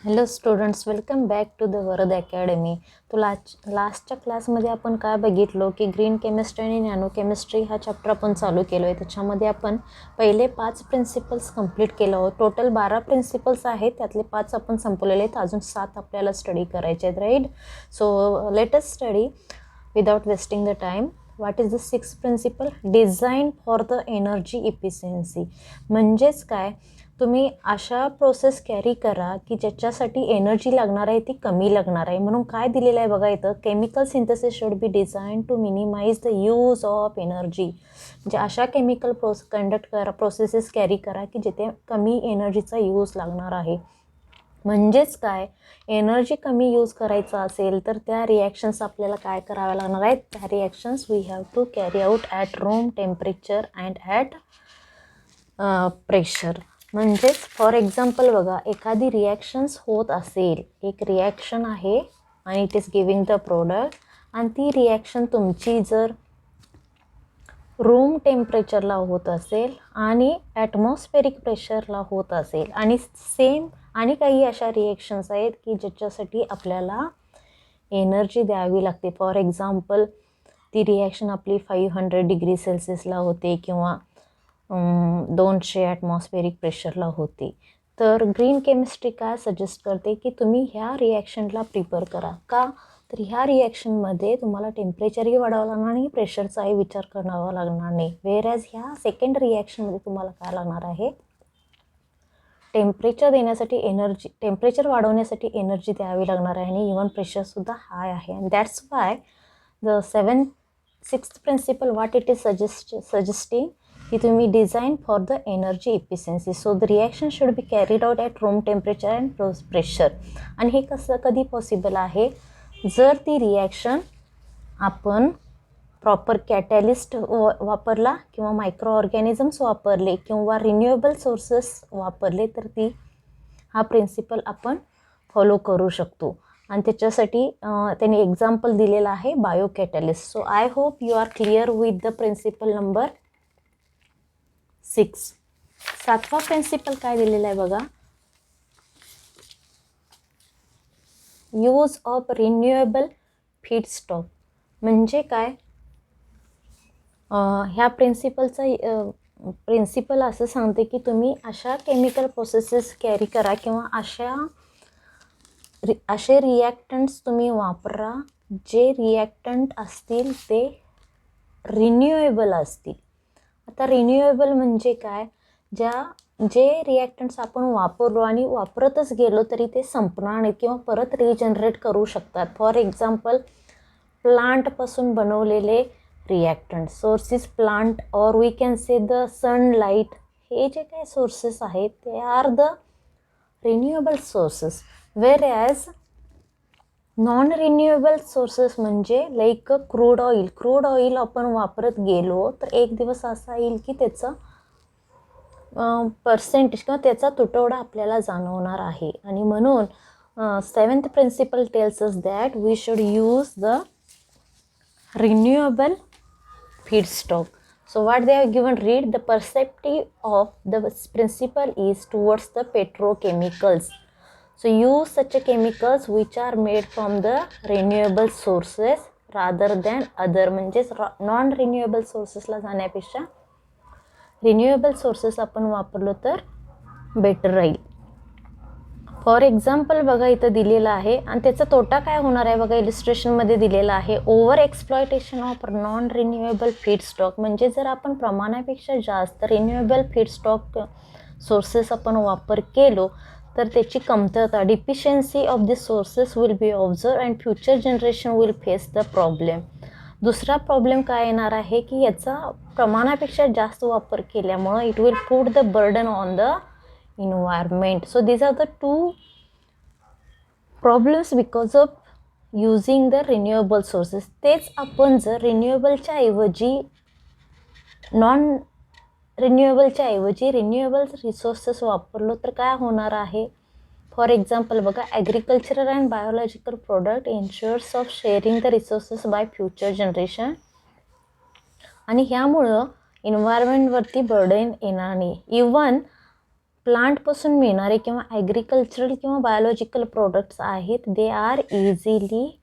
Hello students, welcome back to the Varad academy. तो लास्टच्या क्लासमध्ये आपण काय बघितलो की ग्रीन केमिस्ट्री आणि नॅनो केमिस्ट्री हा चॅप्टर आपण चालू केलो आहे. त्याच्यामध्ये आपण पहिले 5 प्रिन्सिपल्स कंप्लीट केलं आहोत. टोटल 12 प्रिन्सिपल्स आहेत, त्यातले 5 आपण संपवलेले आहेत. अजून 7 आपल्याला स्टडी करायचे आहेत, right? So let us study without wasting the time. What is the 6th principle? Design for the energy efficiency. म्हणजेच काय, तुम्ही अशा प्रोसेस कॅरी करा की ज्याच्यासाठी एनर्जी लागणार आहे ती कमी लागणार आहे. म्हणून काय दिलेलं आहे बघा इथं, chemical synthesis should be design to minimize the use of energy. म्हणजे अशा केमिकल प्रोसेसेस कॅरी करा की जिथे कमी एनर्जीचा यूज लागणार आहे. म्हणजेच काय, एनर्जी कमी यूज करायचा असेल तर त्या रिॲक्शन्स आपल्याला काय कराव्या लागणार आहेत? त्या reactions we have to carry out at room temperature and at pressure. म्हणजेच फॉर एक्झाम्पल बघा, एखादी रिॲक्शन्स होत असेल, एक रिॲक्शन आहे आणि it is giving the product, आणि ती रिॲक्शन तुमची जर रूम टेम्परेचरला होत असेल आणि ॲटमॉस्फेरिक प्रेशरला होत असेल आणि सेम आणि काही अशा रिॲक्शन्स आहेत की ज्याच्यासाठी आपल्याला एनर्जी द्यावी लागते. फॉर एक्झाम्पल, ती रिॲक्शन आपली 500 डिग्री सेल्सिअसला होते किंवा 200 ॲटमॉस्फेरिक प्रेशरला होते. तर ग्रीन केमिस्ट्री काय सजेस्ट करते की तुम्ही ह्या रिॲक्शनला प्रिपेअर करा. का? तर ह्या रिॲक्शनमध्ये तुम्हाला टेम्परेचरही वाढवावं लागणार नाही, प्रेशरचाही विचार करावा लागणार नाही. वेअरॅज ह्या सेकंड रिॲक्शनमध्ये तुम्हाला काय लागणार आहे? टेम्परेचर वाढवण्यासाठी एनर्जी द्यावी लागणार आहे आणि इव्हन प्रेशरसुद्धा हाय आहे. And that's why the 6th principle what it is suggesting की तुम्ही design for the energy efficiency. So the reaction should be carried out at room temperature and pressure. आणि हे कधी पॉसिबल आहे? जर ती रिॲक्शन आपण प्रॉपर कॅटॅलिस्ट वापरला किंवा मायक्रो ऑर्गॅनिझम्स वापरले किंवा रिन्युएबल सोर्सेस वापरले तर हा प्रिन्सिपल आपण फॉलो करू शकतो. आणि त्याच्यासाठी त्यांनी एक्झाम्पल दिलेला आहे bio catalyst. So I hope you are clear with the principle number 6. 7वा प्रिन्सिपल काय दिलेला आहे बघा, यूज ऑफ रिन्युएबल फीडस्टॉक. म्हणजे काय, ह्या प्रिन्सिपल असं सांगते की तुम्ही अशा केमिकल प्रोसेसेस कॅरी करा किंवा असे रिॲक्टंट्स तुम्ही वापरा जे रिॲक्टंट असतील ते रिन्युएबल असतील. आता रिन्युएबल म्हणजे काय, जे रिॲक्टंट्स आपण वापरलो आणि वापरतच गेलो तरी ते संपणार नाहीत किंवा परत रिजनरेट करू शकतात. फॉर एक्झाम्पल, प्लांटपासून बनवलेले reactant sources, plant or we can say the sunlight, हे जे काही सोर्सेस आहेत ते are the renewable sources. Whereas non renewable sources म्हणजे लाईक क्रूड ऑइल आपण वापरत गेलो तर एक दिवस असा येईल की त्याचं पर्सेंटेज किंवा त्याचा तुटवडा आपल्याला जाणवणार आहे. आणि म्हणून 7th principle tells us that we should use the renewable feedstock. So what they have given, read the perspective of the principle is towards the petrochemicals. So use such chemicals which are made from the renewable sources rather than other. म्हणजेच non renewable सोर्सेसला जाण्यापेक्षा renewable sources आपण वापरलो तर better राहील. For example बघा इथं दिलेलं आहे आणि त्याचा तोटा काय होणार आहे बघा, इलिस्ट्रेशनमध्ये दिलेला आहे. Over exploitation of non renewable feedstock. म्हणजे जर आपण प्रमाणापेक्षा जास्त रिन्युएबल फीडस्टॉक सोर्सेस आपण वापर केलो तर त्याची कमतरता, deficiency of this sources will be observe and future generation will face the problem. दुसरा प्रॉब्लेम काय येणार आहे की याचा प्रमाणापेक्षा जास्त वापर केल्यामुळं it will put the burden on the environment. So these are the two problems because of using the renewable sources. तेच आपण जर रिन्युएबलच्या ऐवजी रिन्युएबल रिसोर्सेस वापरलो तर काय होणार आहे? फॉर एक्झाम्पल बघा, agricultural and biological product insures of sharing the resources by future generation. आणि ह्यामुळं एन्व्हायरमेंटवरती बर्डन येणार नाही. इवन प्लांटपासून मिळणारे किंवा ॲग्रिकल्चरल किंवा बायोलॉजिकल प्रोडक्ट्स आहेत, they are easily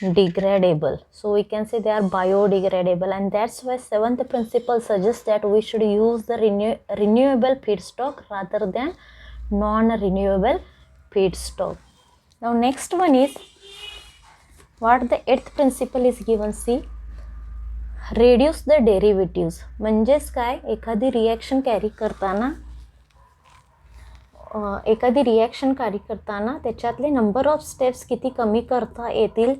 degradable. So we can say they are biodegradable, and that's why seventh principle suggests that we should use the renewable feedstock rather than non-renewable feedstock. Now next one is what the eighth principle is given. See, reduce the derivatives. म्हणजेच काय, एखादी reaction carry करताना त्याच्यातले number of steps किती कमी करता येतील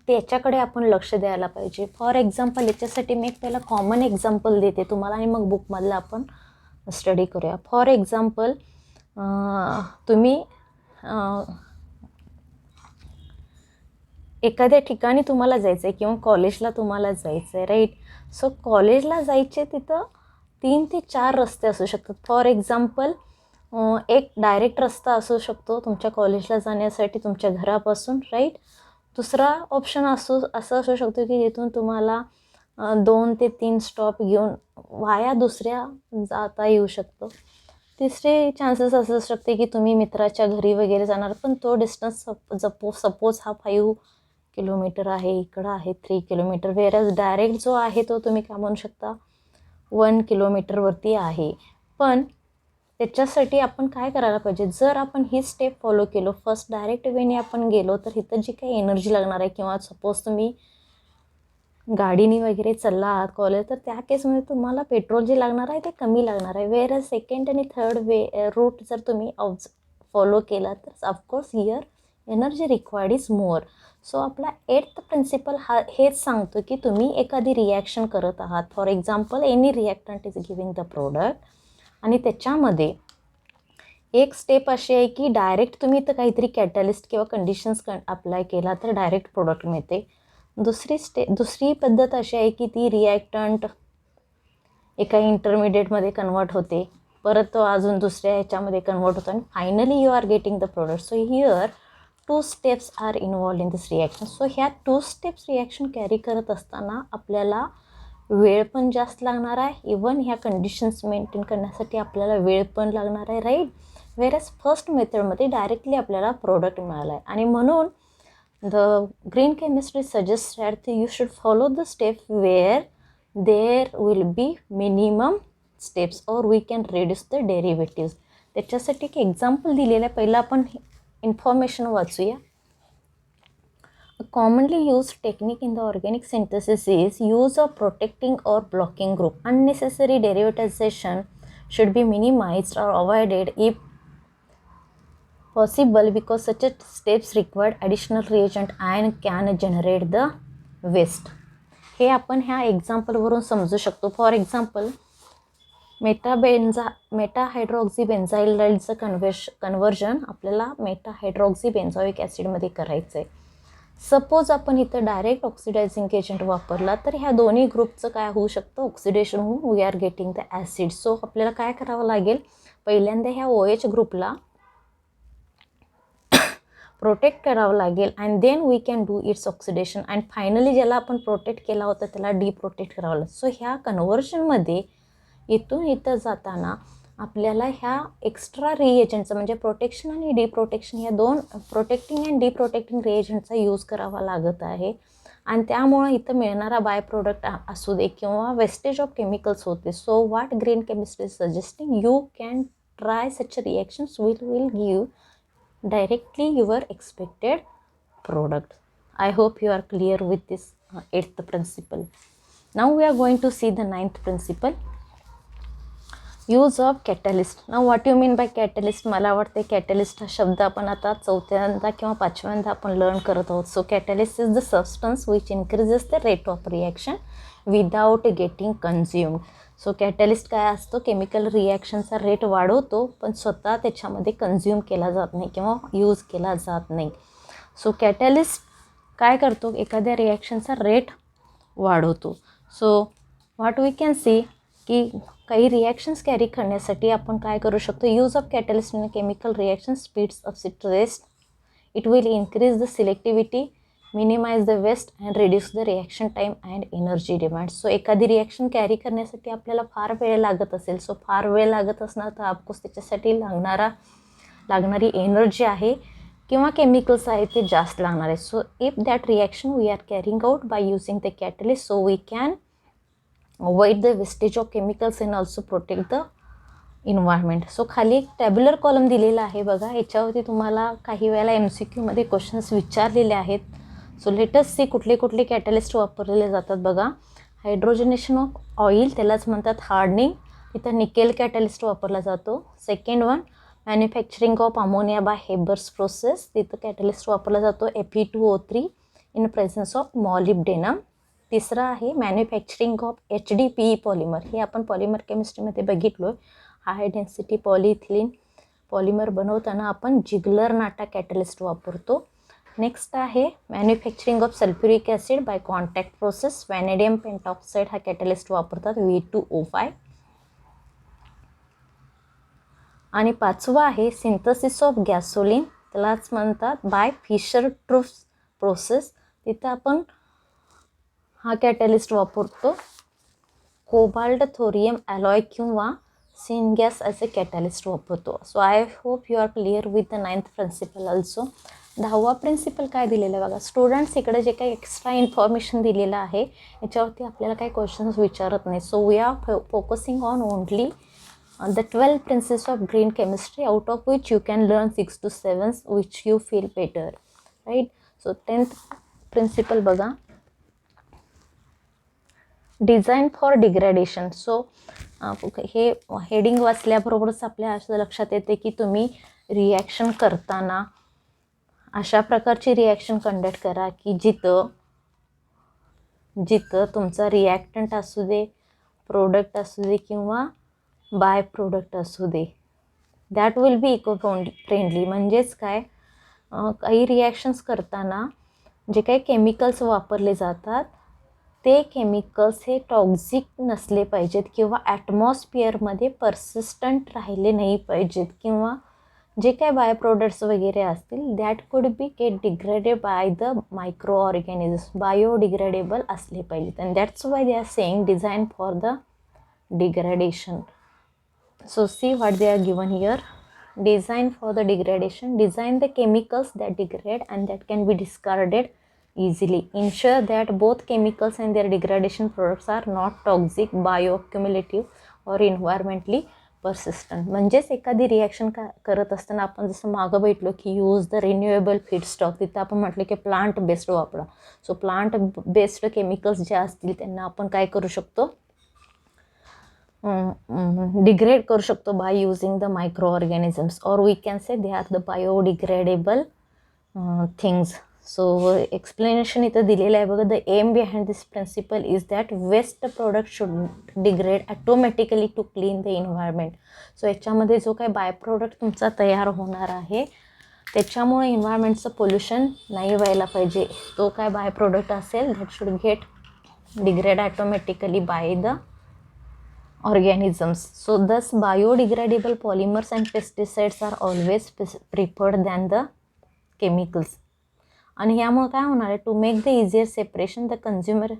त्याच्याकडे आपण लक्ष द्यायला पाहिजे. फॉर एक्झाम्पल याच्यासाठी मी एक पहिला कॉमन एक्झाम्पल देते तुम्हाला आणि मग बुकमधलं आपण स्टडी करूया. फॉर एक्झाम्पल तुम्ही एखाद्या ठिकाणी तुम्हाला जायचं आहे किंवा कॉलेजला तुम्हाला जायचं आहे, राईट. सो कॉलेजला जायचे तिथं 3 ते 4 रस्ते असू शकतात. फॉर एक्झाम्पल एक डायरेक्ट रस्ता असू शकतो तुमच्या कॉलेजला जाण्यासाठी तुमच्या घरापासून, राईट. दुसरा ऑप्शन असं असू शकतो की जिथून तुम्हाला 2 ते 3 स्टॉप घेऊन वाया दुसऱ्या जाता येऊ शकतो. तिसरे चान्सेस असू शकते की तुम्ही मित्राच्या घरी वगैरे जाणार, पण तो डिस्टन्स सपोज हा 5 किलोमीटर आहे, इकडं आहे 3 किलोमीटर, वेरज डायरेक्ट जो आहे तो तुम्ही काय म्हणू शकता 1 किलोमीटरवरती आहे. पण त्याच्यासाठी आपण काय करायला पाहिजे, जर आपण ही स्टेप फॉलो केलो, फर्स्ट डायरेक्ट वेने आपण गेलो, तर इथं जी काही एनर्जी लागणार आहे किंवा सपोज तुम्ही गाडीने वगैरे चालला आहात कॉलेज, तर त्या केसमध्ये तुम्हाला पेट्रोल जे लागणार आहे ते कमी लागणार आहे. वेअर सेकंड आणि थर्ड रूट जर तुम्ही फॉलो केला तर of course here energy required is more. So आपला 8th प्रिन्सिपल हेच सांगतो की तुम्ही एखादी रिॲक्शन करत आहात, for example any reactant is giving the product, आणि त्याच्यामध्ये एक स्टेप अशी आहे की डायरेक्ट तुम्ही इथं काहीतरी कॅटलिस्ट किंवा कंडिशन्स अप्लाय केला तर डायरेक्ट प्रोडक्ट मिळते. दुसरी पद्धत अशी आहे की ती रिॲक्टंट एका इंटरमिडिएटमध्ये कन्वर्ट होते, परत तो अजून दुसऱ्या ह्याच्यामध्ये कन्वर्ट होतो आणि finally you are getting the product. So here 2 steps are involved in this reaction. So ह्या 2 स्टेप्स रिॲक्शन कॅरी करत असताना आपल्याला वेळ पण जास्त लागणार आहे, इवन ह्या कंडिशन्स मेंटेन करण्यासाठी आपल्याला वेळ पण लागणार आहे, राईट. वेरस फर्स्ट मेथडमध्ये डायरेक्टली आपल्याला प्रोडक्ट मिळाला आहे, आणि म्हणून the green chemistry suggest that you should follow the step where there will be minimum steps or we can reduce the derivatives. त्याच्यासाठी एक एक्झाम्पल दिलेलं आहे, पहिलं आपण इन्फॉर्मेशन वाचूया. A commonly used technique in the organic synthesis is use of protecting or blocking group. Unnecessary derivatization should be minimized or avoided if possible because such steps require additional reagent and can generate the waste. हे आपण ह्या एक्झाम्पलवरून समजू शकतो. For example मेटाहायड्रॉक्झीबेन्झाइलचं conversion आपल्याला मेटाहायड्रॉक्झीबेन्झॉइक ॲसिडमध्ये करायचं आहे. Suppose आपण इथं डायरेक्ट ऑक्सिडायझिंग एजंट वापरला तर ह्या दोन्ही ग्रुपचं काय होऊ शकतं, ऑक्सिडेशन होऊन we are getting the acid. So आपल्याला काय करावं लागेल, पहिल्यांदा ह्या OH ग्रुपला प्रोटेक्ट करावं लागेल and then we can do its oxidation, and finally ज्याला आपण प्रोटेक्ट केला होता त्याला डिप्रोटेक्ट करावं लागेल. सो ह्या कन्व्हर्जनमध्ये इथून इथं जाताना आपल्याला ह्या एक्स्ट्रा रिएजंटचा म्हणजे प्रोटेक्शन आणि डिप्रोटेक्शन या 2 प्रोटेक्टिंग अँड डिप्रोटेक्टिंग रिएजंटचा यूज करावा लागत आहे, आणि त्यामुळं इथं मिळणारा बाय प्रोडक्ट असू दे किंवा वेस्टेज ऑफ केमिकल्स होते. So what green chemistry suggesting you can try such reactions will give directly your expected product. I hope you are clear with this 8th principle. Now we are going to see the 9th principle, use of catalyst. Now what you mean by catalyst? मला वाटते catalyst हा शब्द आपण आता 4थ्यांदा किंवा 5व्यांदा आपण learn करत आहोत. So catalyst is the substance which increases the rate of reaction without getting consumed. So catalyst काय असतो, केमिकल रिॲक्शनचा रेट वाढवतो पण स्वतः त्याच्यामध्ये कन्झ्युम केला जात नाही किंवा यूज केला जात नाही. सो कॅटलिस्ट काय करतो, एखाद्या रिॲक्शनचा रेट वाढवतो. So what we can see की काही रिॲक्शन्स कॅरी करण्यासाठी आपण काय करू शकतो, use of catalyst in chemical reaction speeds of सिट्रेस्ट. It will increase the selectivity minimize the waste and reduce the reaction time and energy demand. So एखादी reaction carry करण्यासाठी आपल्याला फार वेळ लागत असेल, सो फार वेळ लागत असणार तर ऑफकोर्स त्याच्यासाठी लागणारी एनर्जी आहे किंवा केमिकल्स आहे ते जास्त लागणार आहे. So if that reaction we are carrying out by using the catalyst, so we can avoid the wastage of chemicals and also protect the environment. So खाली एक टॅब्युलर कॉलम दिलेला आहे बघा, याच्यावरती तुम्हाला काही वेळेला MCQ मध्ये क्वेश्चन्स विचारलेले आहेत. सो लेटस सी कुठले कुठले कॅटलिस्ट वापरलेले जातात बघा. हायड्रोजनेशन ऑफ ऑइल, त्यालाच म्हणतात हार्डनिंग, इथं निकेल कॅटलिस्ट वापरला जातो. Second one manufacturing of ammonia bye Haber's process, तिथं कॅटलिस्ट वापरला जातो Fe2O3 in presence of molybdenum. तिसरा आहे मॅन्युफॅक्चरिंग ऑफ HDPE पॉलिमर, हे आपण पॉलिमर केमिस्ट्रीमध्ये बघितलो. हाय डेन्सिटी पॉलिइथिलीन पॉलिमर बनवताना आपण जिगलर नाटा कॅटलिस्ट वापरतो. नेक्स्ट आहे manufacturing of sulphuric acid by contact process, vanadium pentoxide हा कॅटलिस्ट वापरतात V2O5. आणि पाचवा आहे सिंथसिस ऑफ गॅसोलिन, त्यालाच म्हणतात बाय फिशर ट्रूफ प्रोसेस, तिथं आपण हा कॅटलिस्ट वापरतो. कोबाल्ट थोरियम ॲलॉय किंवा सिनगॅस ॲज अ कॅटलिस्ट वापरतो. So I hope you are clear with the 9th principle also. 10वा प्रिन्सिपल काय दिलेलं आहे बघा. स्टुडंट्स इकडे जे काही एक्स्ट्रा इन्फॉर्मेशन दिलेलं आहे याच्यावरती आपल्याला काही क्वेश्चन्स विचारत नाही. So we are focusing on only the 12 principles of green chemistry, out of which you can learn 6 to 7 which you feel better, right? So 10th principle बघा, डिझाईन फॉर डिग्रेडेशन. सो हे heading वाचल्याबरोबरच आपल्या असं लक्षात येते की तुम्ही reaction करताना अशा प्रकारची रिॲक्शन कंडक्ट करा की जिथं तुमचा रिॲक्टंट असू दे, प्रोडक्ट असू दे किंवा बाय प्रोडक्ट असू दे, that will be eco friendly. म्हणजेच काय, काही रिॲक्शन्स करताना जे काही केमिकल्स वापरले जातात ते केमिकल्स हे टॉक्झिक नसले पाहिजेत किंवा ॲटमॉस्फिअरमध्ये पर्सिस्टंट राहिले नाही पाहिजेत, किंवा जे काय बाय प्रोडक्ट्स वगैरे असतील that could be get degraded by the micro organisms, biodegradable असले पाहिजेत. And that's why they are saying design for the degradation. So see what they are given here. Design for the degradation. Design the chemicals that degrade and that can be discarded easily. Ensure that both chemicals and their degradation products are not toxic, bioaccumulative or environmentally persistent. म्हणजेच एखादी reaction करत असताना आपण जसं मागं भेटलो की use the renewable feedstock, तिथं आपण म्हटलं की प्लांट बेस्ड वापरा. सो प्लांट बेस्ड केमिकल्स जे असतील त्यांना आपण काय करू शकतो, डिग्रेड करू शकतो by using the micro organisms, or we can say they are the biodegradable things. So explanation इथं दिलेलं आहे बघा. The aim behind this principle is that waste product should degrade automatically to clean the environment. So याच्यामध्ये जो काही by product तुमचा तयार होणार आहे त्याच्यामुळे इन्व्हायरमेंटचं पोल्युशन नाही व्हायला पाहिजे. तो काय बाय प्रोडक्ट असेल that should get degrade automatically by the organisms. So thus biodegradable polymers and pesticides are always preferred than the chemicals. आणि ह्यामुळे काय होणार आहे, to make the easier separation the consumer.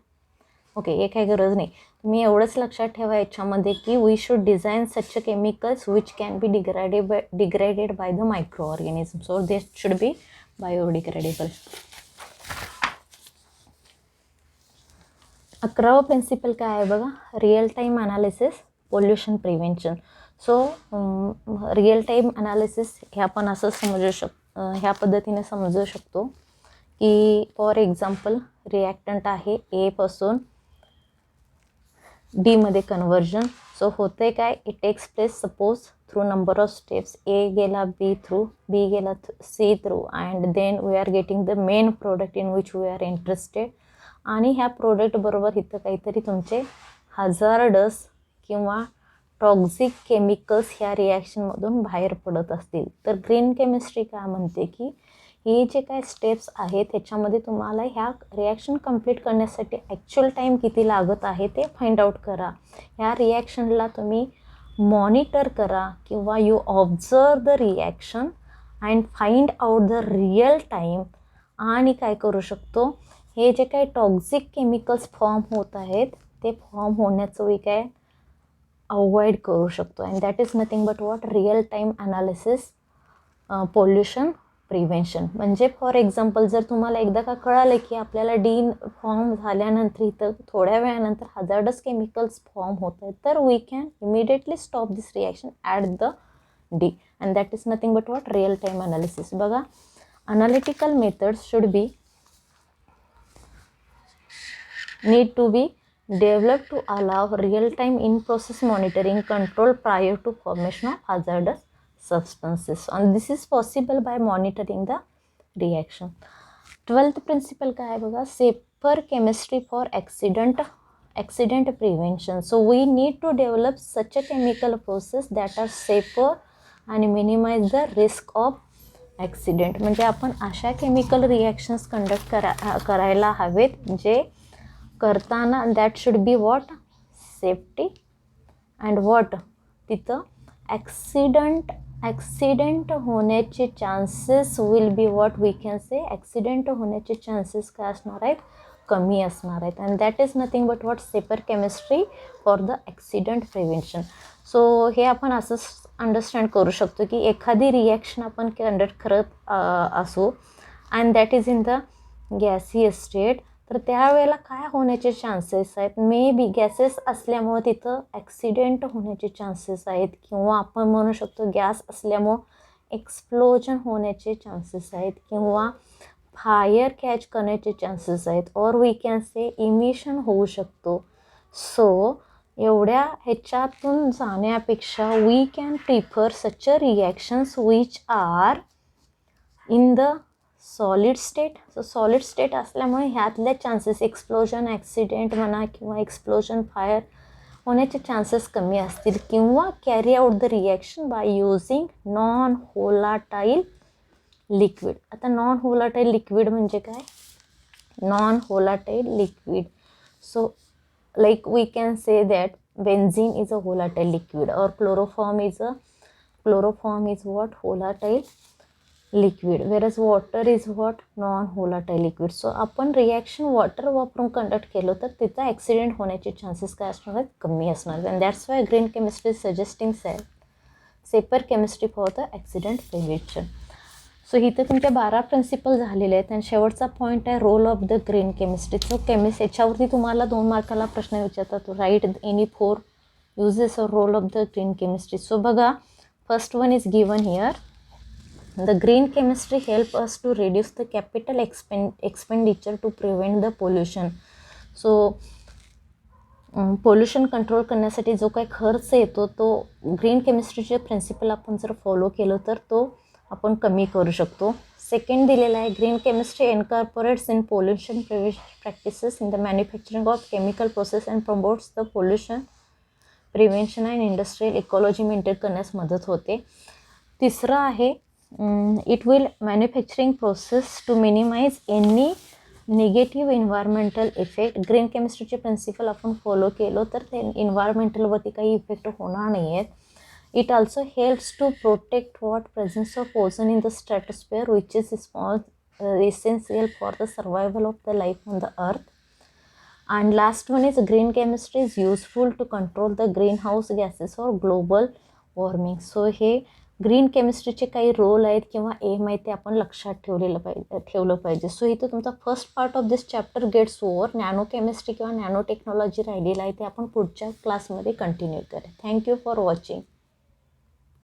Okay, हे काही गरज नाही, तुम्ही एवढंच लक्षात ठेवा याच्यामध्ये की we should design such chemicals which can be degraded by the micro organisms, or they should be biodegradable. 11वा प्रिन्सिपल काय आहे बघा, real time analysis pollution prevention. So real time analysis हे आपण असं ह्या पद्धतीने समजू शकतो की फॉर एक्झाम्पल रिॲक्टंट आहे ए पासून डीमध्ये कन्व्हर्जन. सो होते काय, it takes place suppose through number of steps. A गेला बी थ्रू, बी गेला C through, and then we are getting the main product in which we are interested. आणि ह्या प्रोडक्टबरोबर इथं काहीतरी तुमचे हजार्डस किंवा टॉक्झिक केमिकल्स ह्या रिॲक्शनमधून बाहेर पडत असतील तर ग्रीन केमिस्ट्री काय म्हणते की हे जे काय स्टेप्स आहेत त्याच्यामध्ये तुम्हाला ह्या रिॲक्शन कंप्लीट करण्यासाठी ॲक्च्युअल टाईम किती लागत आहे ते फाइंड आउट करा. ह्या रिॲक्शनला तुम्ही मॉनिटर करा किंवा you observe the reaction and find out the real time आणि काय करू शकतो, हे जे काही टॉक्सिक केमिकल्स फॉर्म होत आहेत ते फॉर्म होण्याचं वी काय अवॉइड करू शकतो. And that is nothing but what, real time analysis pollution prevention. म्हणजे फॉर एक्झाम्पल जर तुम्हाला एकदा का कळालं की आपल्याला डी फॉर्म झाल्यानंतर इथं थोड्या वेळानंतर हजार्डस केमिकल्स फॉर्म होत आहेत, तर we can immediately stop this reaction at the D. And that is nothing but what, real time analysis. बघा, analytical methods should be need to be developed to allow real-time in-process monitoring control prior to formation of hazardous substances, and this is possible by monitoring the reaction. 12th principle काय आहे बघा, safer chemistry for accident prevention. So we need to develop such a chemical process that are safer and minimize the risk of accident. म्हणजे आपण अशा chemical reactions conduct करायला हवेत जे करताना that should be what, safety and what, तिथं accident होण्याचे chances will be what we can say, accident होण्याचे चान्सेस काय असणार आहेत, कमी असणार आहेत. And that is nothing but what, safer chemistry for the accident prevention. So हे आपण असंच अंडरस्टँड करू शकतो की एखादी रिॲक्शन आपण कंडक्ट करत असू and that is in the gaseous state, तर त्यावेळेला काय होण्याचे चान्सेस आहेत, मे बी गॅसेस असल्यामुळं तिथं ॲक्सिडेंट होण्याचे चान्सेस आहेत, किंवा आपण म्हणू शकतो गॅस असल्यामुळं एक्सप्लोजन होण्याचे चान्सेस आहेत, किंवा फायर कॅच करण्याचे चान्सेस आहेत, और वी कॅन से इमिशन होऊ शकतो. सो एवढ्या ह्याच्यातून जाण्यापेक्षा we can prefer such a reactions which are in the solid state. So solid state असल्यामुळे ह्यातले चान्सेस एक्सप्लोजन, ॲक्सिडेंट म्हणा किंवा एक्सप्लोजन, फायर होण्याचे चान्सेस कमी असतील, किंवा carry out the reaction by using non volatile liquid. आता नॉन होलाटाईल लिक्विड म्हणजे काय, non volatile liquid, so like we can say that benzene is a volatile liquid, or chloroform is what, volatile liquid, whereas water is what, non volatile liquid. so आपण reaction water वापरून conduct केलं तर तिथं accident होण्याचे chances काय असणार आहेत, कमी असणार. And that's Y green chemistry suggesting shaper chemistry for the accident prevention. So इथं तुमच्या 12 प्रिन्सिपल झालेले आहेत. आणि शेवटचा पॉईंट आहे role of the green chemistry. So याच्यावरती तुम्हाला 2 मार्काला प्रश्न विचारतात, write any 4 uses or role of the green chemistry. So बघा, first one is given here, the green chemistry help us to reduce the capital expenditure to prevent the pollution. So pollution control करण्यासाठी जो काही खर्च येतो तो green केमिस्ट्रीचे principle आपण जर फॉलो केलं तर तो आपण कमी करू शकतो. सेकंड दिलेला आहे, green chemistry incorporates in pollution prevention practices in the manufacturing of chemical process and promotes the pollution prevention and industrial ecology maintain करण्यास मदत होते. तिसरं आहे, it will manufacturing process to minimize any negative environmental effect. Green केमिस्ट्रीचे principle आपण follow केलो तर ते इन्व्हायरमेंटलवरती काही इफेक्ट होणार नाही आहेत. It also helps to protect what presence of ozone in the stratosphere, which is essential for the survival of the life on the earth. And last one is green chemistry is useful to control the greenhouse gases or global warming. So हे green केमिस्ट्रीचे काही role आहेत किंवा M आहे ते आपण लक्षात ठेवलं पाहिजे. सो इथं तुमचा first part of this chapter gets over. Nano chemistry किंवा नॅनो टेक्नॉलॉजी राहिलेला आहे ते आपण पुढच्या क्लासमध्ये कंटिन्यू करेल. Thank you for watching.